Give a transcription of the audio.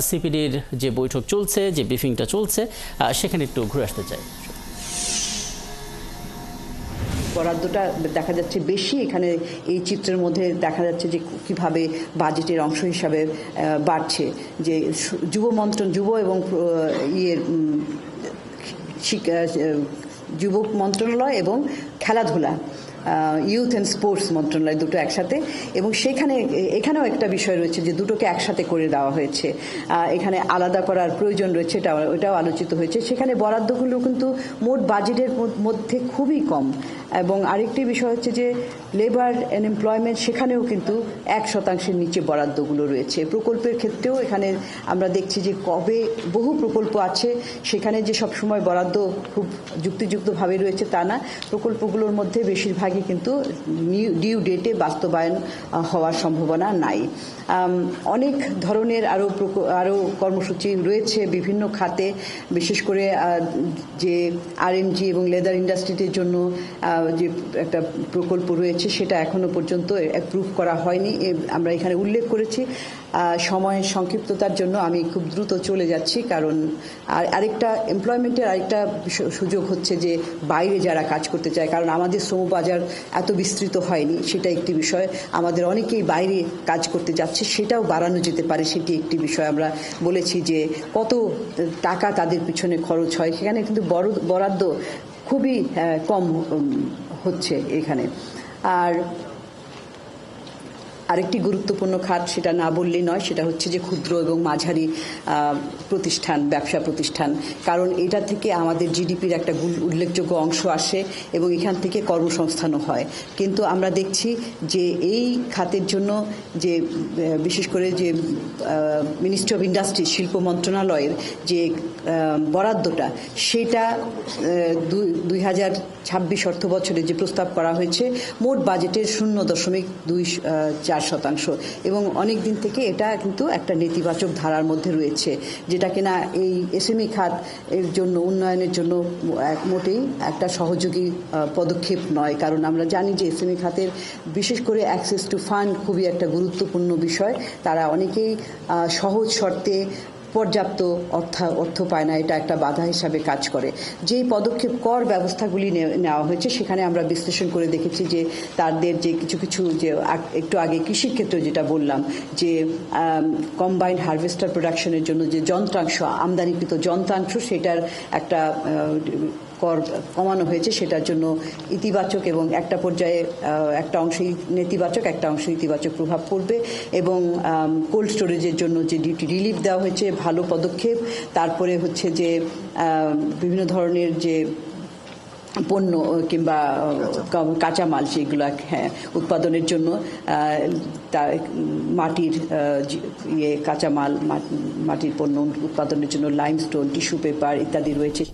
সিপিডির যে বৈঠক চলছে, যে ব্রিফিংটা চলছে, সেখানে একটু ঘুরে আসতে চাই। বরাদ্দটা দেখা যাচ্ছে বেশি, এখানে এই চিত্রের মধ্যে দেখা যাচ্ছে যে কিভাবে বাজেটের অংশ হিসাবে বাড়ছে, যে যুব এবং যুব মন্ত্রণালয় এবং খেলাধুলা, ইউথ অ্যান্ড স্পোর্টস মন্ত্রণালয় দুটো একসাথে, এবং এখানেও একটা বিষয় রয়েছে যে দুটোকে একসাথে করে দেওয়া হয়েছে। এখানে আলাদা করার প্রয়োজন রয়েছে, এটাও আলোচিত হয়েছে। সেখানে বরাদ্দগুলো কিন্তু মোট বাজেটের মধ্যে খুবই কম। এবং আরেকটি বিষয় হচ্ছে যে লেবার অ্যান্ড এমপ্লয়মেন্ট, সেখানেও কিন্তু 1% নিচে বরাদ্দগুলো রয়েছে। প্রকল্পের ক্ষেত্রেও এখানে আমরা দেখছি যে বহু প্রকল্প আছে, সেখানে যে সবসময় বরাদ্দ খুব যুক্তিযুক্তভাবে রয়েছে তা না। প্রকল্পগুলোর মধ্যে বেশিরভাগই কিন্তু ডিউ ডেটে বাস্তবায়ন হওয়ার সম্ভাবনা নাই। অনেক ধরনের আরও কর্মসূচি রয়েছে বিভিন্ন খাতে, বিশেষ করে যে আরএমজি এবং লেদার ইন্ডাস্ট্রির জন্য যে একটা প্রকল্প রয়েছে, সেটা এখনো পর্যন্ত অ্যাপ্রুভ করা হয়নি। আমরা এখানে উল্লেখ করেছি। সময়ের সংক্ষিপ্ততার জন্য আমি খুব দ্রুত চলে যাচ্ছি, কারণ আরেকটা এমপ্লয়মেন্টের আরেকটা সুযোগ হচ্ছে যে বাইরে যারা কাজ করতে চায়, কারণ আমাদের শ্রমবাজার এত বিস্তৃত হয়নি, সেটা একটি বিষয়। আমাদের অনেকেই বাইরে কাজ করতে যাচ্ছে, সেটাও বাড়ানো যেতে পারে, সেটি একটি বিষয়। আমরা বলেছি যে কত টাকা তাদের পিছনে খরচ হয়, সেখানে কিন্তু বরাদ্দ খুবই কম হচ্ছে এখানে। আর আরেকটি গুরুত্বপূর্ণ খাত, সেটা না বললেই নয়, সেটা হচ্ছে যে ক্ষুদ্র এবং মাঝারি প্রতিষ্ঠান, ব্যবসা প্রতিষ্ঠান, কারণ এটা থেকে আমাদের জিডিপির একটা উল্লেখযোগ্য অংশ আসে এবং এখান থেকে কর্মসংস্থানও হয়। কিন্তু আমরা দেখছি যে এই খাতের জন্য যে বিশেষ করে যে মিনিস্ট্রি অফ ইন্ডাস্ট্রি, শিল্প মন্ত্রণালয়ের যে বরাদ্দটা, সেটা 2026 অর্থ বছরে যে প্রস্তাব করা হয়েছে, মোট বাজেটের 0.24%, এবং অনেক দিন থেকে এটা কিন্তু একটা নেতিবাচক ধারার মধ্যে রয়েছে, যেটা কিনা এই এসএমই খাত এর জন্য, উন্নয়নের জন্য মোটেই একটা সহযোগী পদক্ষেপ নয়। কারণ আমরা জানি যে এসএমই খাতের বিশেষ করে অ্যাক্সেস টু ফান্ড খুবই একটা গুরুত্বপূর্ণ বিষয়। তারা অনেকেই সহজ শর্তে পর্যাপ্ত অর্থ পায় না, এটা একটা বাধা হিসাবে কাজ করে। যেই পদক্ষেপ কর ব্যবস্থাগুলি নেওয়া হয়েছে, সেখানে আমরা বিশ্লেষণ করে দেখেছি যে তাদের যে কিছু যে একটু আগে কৃষির ক্ষেত্রে যেটা বললাম, যে কম্বাইন্ড হারভেস্টার প্রোডাকশনের জন্য যে যন্ত্রাংশ, আমদানিকৃত যন্ত্রাংশ, সেটার একটা কর কমানো হয়েছে, সেটার জন্য ইতিবাচক এবং একটা পর্যায়ে একটা অংশে নেতিবাচক, একটা অংশে ইতিবাচক প্রভাব পড়বে। এবং কোল্ড স্টোরেজের জন্য যে ডিউটি রিলিফ দেওয়া হয়েছে, ভালো পদক্ষেপ। তারপরে হচ্ছে যে বিভিন্ন ধরনের যে পণ্য কিংবা কাঁচামাল, সেগুলো উৎপাদনের জন্য মাটির কাঁচামাল, মাটির পণ্য উৎপাদনের জন্য লাইমস্টোন, টিস্যু পেপার ইত্যাদি রয়েছে।